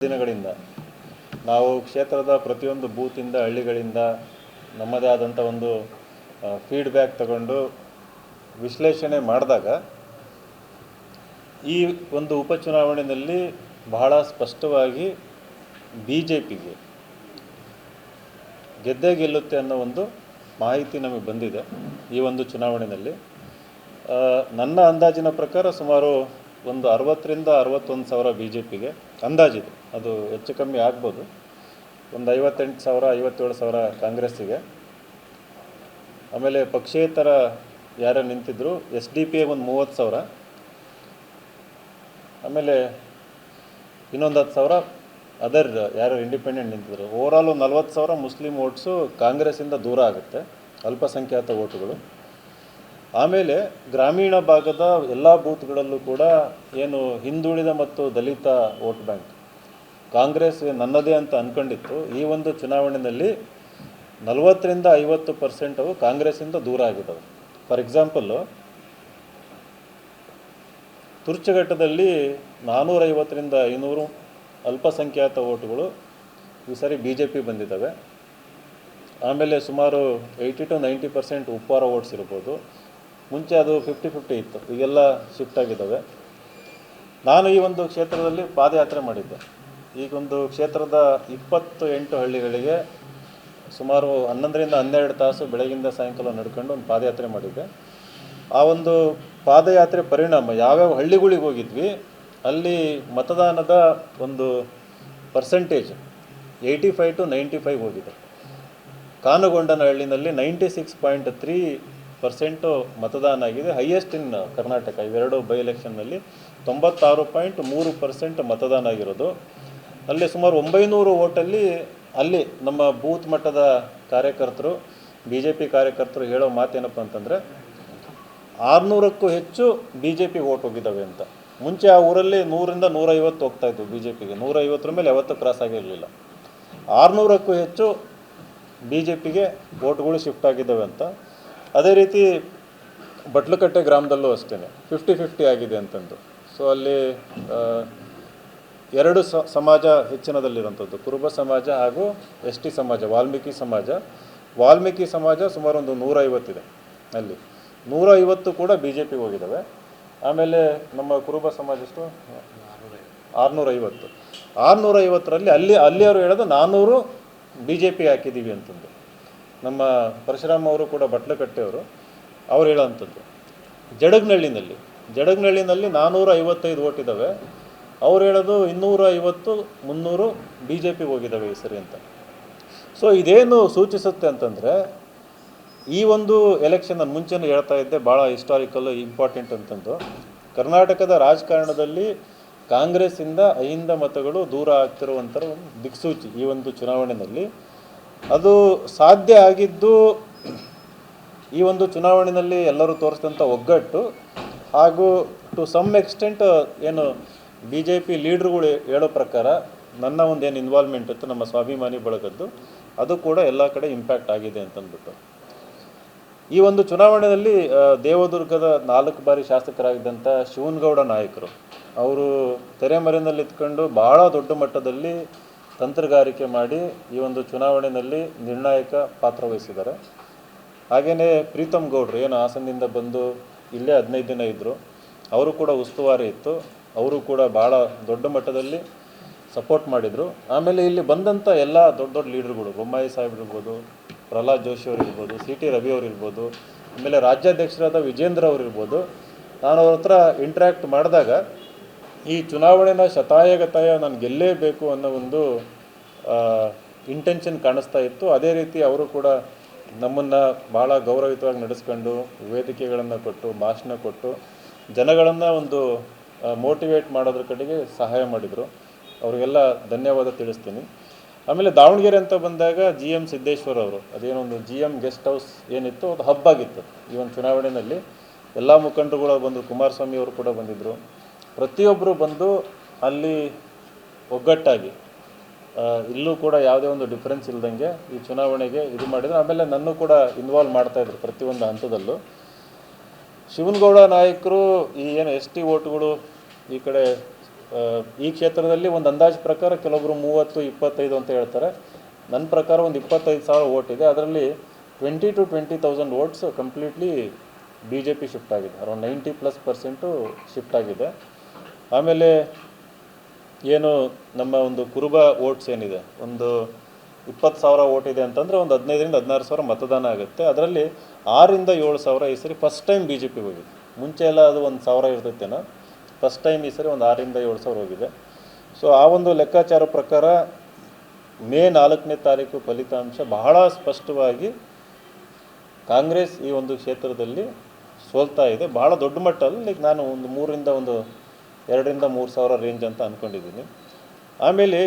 ದಿನಗಳಿಂದ ನಾವು ಕ್ಷೇತ್ರದ ಪ್ರತಿಯೊಂದು ಬೂತಿಂದ ಹಳ್ಳಿಗಳಿಂದ ನಮ್ಮದೇ ಆದಂಥ ಒಂದು ಫೀಡ್ಬ್ಯಾಕ್ ತಗೊಂಡು ವಿಶ್ಲೇಷಣೆ ಮಾಡಿದಾಗ ಈ ಒಂದು ಉಪಚುನಾವಣೆಯಲ್ಲಿ ಬಹಳ ಸ್ಪಷ್ಟವಾಗಿ BJPಗೆ ಗೆದ್ದೇ ಗೆಲ್ಲುತ್ತೆ ಅನ್ನೋ ಒಂದು ಮಾಹಿತಿ ನಮಗೆ ಬಂದಿದೆ. ಈ ಒಂದು ಚುನಾವಣೆಯಲ್ಲಿ ನನ್ನ ಅಂದಾಜಿನ ಪ್ರಕಾರ ಸುಮಾರು ಒಂದು 60ರಿಂದ 61,000 BJPಗೆ ಅಂದಾಜಿದೆ. ಅದು ಹೆಚ್ಚು ಕಮ್ಮಿ ಆಗ್ಬೋದು. ಒಂದು 58,000 57,000 ಕಾಂಗ್ರೆಸ್ಸಿಗೆ. ಆಮೇಲೆ ಪಕ್ಷೇತರ ಯಾರು ನಿಂತಿದ್ರು SDP ಒಂದು 30,000. ಆಮೇಲೆ ಇನ್ನೊಂದು 10,000 ಅದರ್ ಯಾರು ಇಂಡಿಪೆಂಡೆಂಟ್ ನಿಂತಿದ್ರು. ಓವರಾಲ್ 40,000 ಮುಸ್ಲಿಂ ವೋಟ್ಸು ಕಾಂಗ್ರೆಸ್ಸಿಂದ ದೂರ ಆಗುತ್ತೆ, ಅಲ್ಪಸಂಖ್ಯಾತ ವೋಟುಗಳು. ಆಮೇಲೆ ಗ್ರಾಮೀಣ ಭಾಗದ ಎಲ್ಲ ಬೂತ್ಗಳಲ್ಲೂ ಕೂಡ ಏನು ಹಿಂದುಳಿದ ಮತ್ತು ದಲಿತ ವೋಟ್ ಬ್ಯಾಂಕ್ ಕಾಂಗ್ರೆಸ್ ನನ್ನದೇ ಅಂತ ಅಂದ್ಕೊಂಡಿತ್ತು, ಈ ಒಂದು ಚುನಾವಣೆಯಲ್ಲಿ 40ರಿಂದ 50% ಅವು ಕಾಂಗ್ರೆಸ್ಸಿಂದ ದೂರ ಆಗಿದ್ದಾವೆ. ಫಾರ್ ಎಕ್ಸಾಂಪಲ್ಲು ತುರ್ಚಘಟ್ಟದಲ್ಲಿ 450ರಿಂದ 500 ಅಲ್ಪಸಂಖ್ಯಾತ ವೋಟುಗಳು ಈ ಸಾರಿ BJP ಬಂದಿದ್ದಾವೆ. ಆಮೇಲೆ ಸುಮಾರು 80 to 90% ಉಪ್ಪಾರ ವೋಟ್ಸ್ ಇರ್ಬೋದು. ಮುಂಚೆ ಅದು 50-50 ಇತ್ತು, ಈಗೆಲ್ಲ ಶಿಫ್ಟ್ ಆಗಿದ್ದಾವೆ. ನಾನು ಈ ಒಂದು ಕ್ಷೇತ್ರದಲ್ಲಿ ಪಾದಯಾತ್ರೆ ಮಾಡಿದ್ದೆ. ಈಗೊಂದು ಕ್ಷೇತ್ರದ 28 ಹಳ್ಳಿಗಳಿಗೆ ಸುಮಾರು 11ರಿಂದ 12 ತಾಸು ಬೆಳಗಿಂದ ಸಾಯಂಕಾಲ ನಡ್ಕೊಂಡು ಒಂದು ಪಾದಯಾತ್ರೆ ಮಾಡಿದ್ದೆ. ಆ ಒಂದು ಪಾದಯಾತ್ರೆ ಪರಿಣಾಮ ಯಾವ್ಯಾವ ಹಳ್ಳಿಗಳಿಗೆ ಹೋಗಿದ್ವಿ ಅಲ್ಲಿ ಮತದಾನದ ಒಂದು ಪರ್ಸೆಂಟೇಜ್ 85 to 95 ಹೋಗಿದೆ. ಕಾನುಗೊಂಡನಹಳ್ಳಿನಲ್ಲಿ 96.3% ಮತದಾನ ಆಗಿದೆ, ಹೈಯೆಸ್ಟ್ ಇನ್ ಕರ್ನಾಟಕ. ಇವೆರಡು ಬೈ ಎಲೆಕ್ಷನ್ನಲ್ಲಿ 96.3% ಮತದಾನ ಆಗಿರೋದು. ಅಲ್ಲಿ ಸುಮಾರು 900 ವೋಟಲ್ಲಿ ಅಲ್ಲಿ ನಮ್ಮ ಬೂತ್ ಮಟ್ಟದ ಕಾರ್ಯಕರ್ತರು BJP ಕಾರ್ಯಕರ್ತರು ಹೇಳೋ ಮಾತೇನಪ್ಪ ಅಂತಂದರೆ 600ಕ್ಕೂ ಹೆಚ್ಚು BJP ವೋಟ್ ಹೋಗಿದ್ದಾವೆ ಅಂತ. ಮುಂಚೆ ಆ ಊರಲ್ಲಿ 100ರಿಂದ 150 ಹೋಗ್ತಾಯಿದ್ವು BJPಗೆ, 150 ಮೇಲೆ ಯಾವತ್ತೂ ಕ್ರಾಸ್ ಆಗಿರಲಿಲ್ಲ. 600ಕ್ಕೂ ಹೆಚ್ಚು BJPಗೆ ವೋಟ್ಗಳು ಶಿಫ್ಟ್ ಆಗಿದ್ದಾವೆ ಅಂತ. ಅದೇ ರೀತಿ ಬಟ್ಲಕಟ್ಟೆ ಗ್ರಾಮದಲ್ಲೂ ಅಷ್ಟೇ 50-50 ಆಗಿದೆ ಅಂತಂದು. ಸೊ ಅಲ್ಲಿ ಎರಡು ಸಮಾಜ ಹೆಚ್ಚಿನದಲ್ಲಿರೋಂಥದ್ದು, ಕುರುಬ ಸಮಾಜ ಹಾಗೂ ST ಸಮಾಜ, ವಾಲ್ಮೀಕಿ ಸಮಾಜ ಸುಮಾರು ಒಂದು 150 ಇದೆ. ಅಲ್ಲಿ 150 ಕೂಡ BJP ಹೋಗಿದ್ದಾವೆ. ಆಮೇಲೆ ನಮ್ಮ ಕುರುಬ ಸಮಾಜ ಎಷ್ಟು 650ರಲ್ಲಿ ಅಲ್ಲಿ ಅವರು ಹೇಳೋದು 400 BJP ಹಾಕಿದ್ದೀವಿ ಅಂತಂದು. ನಮ್ಮ ಪರಶುರಾಮ್ ಅವರು ಕೂಡ ಬಟ್ಲಕಟ್ಟೆಯವರು, ಅವ್ರು ಹೇಳೋವಂಥದ್ದು. ಜಡಗ್ನಹಳ್ಳಿನಲ್ಲಿ 455 ವೋಟ್ ಇದ್ದಾವೆ, ಅವ್ರು ಹೇಳೋದು 250-300 BJP ಹೋಗಿದ್ದಾವೆ ಈ ಸರಿ ಅಂತ. ಸೊ ಇದೇನು ಸೂಚಿಸುತ್ತೆ ಅಂತಂದರೆ ಈ ಒಂದು ಎಲೆಕ್ಷನ್ ನಾನು ಮುಂಚೆನೇ ಹೇಳ್ತಾ ಇದ್ದೆ, ಭಾಳ ಹಿಸ್ಟಾರಿಕಲ್ ಇಂಪಾರ್ಟೆಂಟ್ ಅಂತಂದು. ಕರ್ನಾಟಕದ ರಾಜಕಾರಣದಲ್ಲಿ ಕಾಂಗ್ರೆಸ್ಸಿಂದ ಅಹಿಂದ ಮತಗಳು ದೂರ ಆಗ್ತಿರುವಂಥ ಒಂದು ದಿಕ್ಸೂಚಿ ಈ ಒಂದು ಚುನಾವಣೆಯಲ್ಲಿ. ಅದು ಸಾಧ್ಯ ಆಗಿದ್ದು ಈ ಒಂದು ಚುನಾವಣೆಯಲ್ಲಿ ಎಲ್ಲರೂ ತೋರಿಸಿದಂಥ ಒಗ್ಗಟ್ಟು ಹಾಗೂ ಟು ಸಮ್ ಎಕ್ಸ್ಟೆಂಟ್ ಏನು BJP ಲೀಡ್ರುಗಳು ಹೇಳೋ ಪ್ರಕಾರ ನನ್ನ ಒಂದು ಏನು ಇನ್ವಾಲ್ವ್ಮೆಂಟ್ ಇತ್ತು ನಮ್ಮ ಸ್ವಾಭಿಮಾನಿ ಬಳಗದ್ದು, ಅದು ಕೂಡ ಎಲ್ಲ ಕಡೆ ಇಂಪ್ಯಾಕ್ಟ್ ಆಗಿದೆ ಅಂತಂದ್ಬಿಟ್ಟು. ಈ ಒಂದು ಚುನಾವಣೆಯಲ್ಲಿ ದೇವದುರ್ಗದ 4 ಬಾರಿ ಶಾಸಕರಾಗಿದ್ದಂಥ ಶಿವನಗೌಡ ನಾಯಕರು ಅವರು ತೆರೆಮರೆಯಲ್ಲಿ ಇದ್ಕೊಂಡು ಭಾಳ ದೊಡ್ಡ ಮಟ್ಟದಲ್ಲಿ ತಂತ್ರಗಾರಿಕೆ ಮಾಡಿ ಈ ಒಂದು ಚುನಾವಣೆಯಲ್ಲಿ ನಿರ್ಣಾಯಕ ಪಾತ್ರ ವಹಿಸಿದ್ದಾರೆ. ಹಾಗೆಯೇ ಪ್ರೀತಮ್ ಗೌಡ್ರು ಏನು ಹಾಸನದಿಂದ ಬಂದು ಇಲ್ಲೇ 15 ದಿನ ಇದ್ದರು, ಅವರು ಕೂಡ ಉಸ್ತುವಾರಿ ಇತ್ತು, ಅವರು ಕೂಡ ಭಾಳ ದೊಡ್ಡ ಮಟ್ಟದಲ್ಲಿ ಸಪೋರ್ಟ್ ಮಾಡಿದರು. ಆಮೇಲೆ ಇಲ್ಲಿ ಬಂದಂಥ ಎಲ್ಲ ದೊಡ್ಡ ಲೀಡರ್ಗಳು, ಬೊಮ್ಮಾಯಿ ಸಾಹೇಬ್ ಇರ್ಬೋದು, ಪ್ರಹ್ಲಾದ್ ಜೋಶಿ ಅವರು ಇರ್ಬೋದು, CT ರವಿ ಅವರು ಇರ್ಬೋದು, ಆಮೇಲೆ ರಾಜ್ಯಾಧ್ಯಕ್ಷರಾದ ವಿಜೇಂದ್ರ ಅವರು ಇರ್ಬೋದು, ನಾನು ಅವ್ರ ಹತ್ರ ಇಂಟ್ರ್ಯಾಕ್ಟ್ ಮಾಡಿದಾಗ ಈ ಚುನಾವಣೆನ ಶತಾಯಗತಾಯ ನಾನು ಗೆಲ್ಲೇಬೇಕು ಅನ್ನೋ ಒಂದು ಇಂಟೆನ್ಷನ್ ಕಾಣಿಸ್ತಾ ಇತ್ತು. ಅದೇ ರೀತಿ ಅವರು ಕೂಡ ನಮ್ಮನ್ನು ಭಾಳ ಗೌರವಯುತವಾಗಿ ನಡೆಸ್ಕೊಂಡು ವೇದಿಕೆಗಳನ್ನು ಕೊಟ್ಟು ಭಾಷಣ ಕೊಟ್ಟು ಜನಗಳನ್ನು ಒಂದು ಮೋಟಿವೇಟ್ ಮಾಡೋದ್ರ ಕಡೆಗೆ ಸಹಾಯ ಮಾಡಿದರು. ಅವರಿಗೆಲ್ಲ ಧನ್ಯವಾದ ತಿಳಿಸ್ತೀನಿ. ಆಮೇಲೆ ದಾವಣಗೆರೆ ಅಂತ ಬಂದಾಗ GM ಸಿದ್ದೇಶ್ವರ ಅವರು, ಅದೇನೊಂದು GM ಗೆಸ್ಟ್ ಹೌಸ್ ಏನಿತ್ತು ಅದು ಹಬ್ಬಾಗಿತ್ತು ಈ ಒಂದು ಚುನಾವಣೆಯಲ್ಲಿ. ಎಲ್ಲ ಮುಖಂಡರುಗಳು ಬಂದರು, ಕುಮಾರಸ್ವಾಮಿ ಅವರು ಕೂಡ ಬಂದಿದ್ದರು. ಪ್ರತಿಯೊಬ್ಬರು ಬಂದು ಅಲ್ಲಿ ಒಗ್ಗಟ್ಟಾಗಿ ಇಲ್ಲೂ ಕೂಡ ಯಾವುದೇ ಒಂದು ಡಿಫ್ರೆನ್ಸ್ ಇಲ್ದಂಗೆ ಈ ಚುನಾವಣೆಗೆ ಇದು ಮಾಡಿದ್ರು. ಆಮೇಲೆ ನನ್ನೂ ಕೂಡ ಇನ್ವಾಲ್ವ್ ಮಾಡ್ತಾಯಿದ್ರು ಪ್ರತಿಯೊಂದು ಹಂತದಲ್ಲೂ. ಶಿವನಗೌಡ ನಾಯಕರು ಈ ಏನು ST ವೋಟ್ಗಳು ಈ ಕಡೆ ಈ ಕ್ಷೇತ್ರದಲ್ಲಿ ಒಂದು ಅಂದಾಜು ಪ್ರಕಾರ ಕೆಲವೊಬ್ಬರು 30-25 ಅಂತ ಹೇಳ್ತಾರೆ. ನನ್ನ ಪ್ರಕಾರ ಒಂದು 25,000 ವೋಟ್ ಇದೆ. ಅದರಲ್ಲಿ 20,000 votes completely B J P shift ಆಗಿದೆ. ಅರೌಂಡ್ 90+% ಶಿಫ್ಟ್ ಆಗಿದೆ. ಆಮೇಲೆ ಏನು ನಮ್ಮ ಒಂದು ಕುರುಬ ವೋಟ್ಸ್ ಏನಿದೆ, ಒಂದು 20,000 ವೋಟ್ ಇದೆ ಅಂತಂದರೆ ಒಂದು 15,000-16,000 ಮತದಾನ ಆಗುತ್ತೆ. ಅದರಲ್ಲಿ 6,000-7,000 ಈ ಸರಿ ಫಸ್ಟ್ ಟೈಮ್ ಬಿ ಜೆ ಪಿಗೆ ಹೋಗಿದೆ. ಮುಂಚೆ ಎಲ್ಲ ಅದು 1,000 ಇರ್ತೈತೇನೋ, ಫಸ್ಟ್ ಟೈಮ್ ಈ ಸರಿ ಒಂದು 6,000-7,000 ಹೋಗಿದೆ. ಸೊ ಆ ಒಂದು ಲೆಕ್ಕಾಚಾರ ಪ್ರಕಾರ ಮೇ 4ನೇ ತಾರೀಕು ಫಲಿತಾಂಶ ಬಹಳ ಸ್ಪಷ್ಟವಾಗಿ ಕಾಂಗ್ರೆಸ್ ಈ ಒಂದು ಕ್ಷೇತ್ರದಲ್ಲಿ ಸೋಲ್ತಾ ಇದೆ. ಭಾಳ ದೊಡ್ಡ ಮಟ್ಟದಲ್ಲಿ. ಲೈಕ್ ನಾನು ಒಂದು 2,000-3,000 ರೇಂಜ್ ಅಂತ ಅಂದ್ಕೊಂಡಿದ್ದೀನಿ. ಆಮೇಲೆ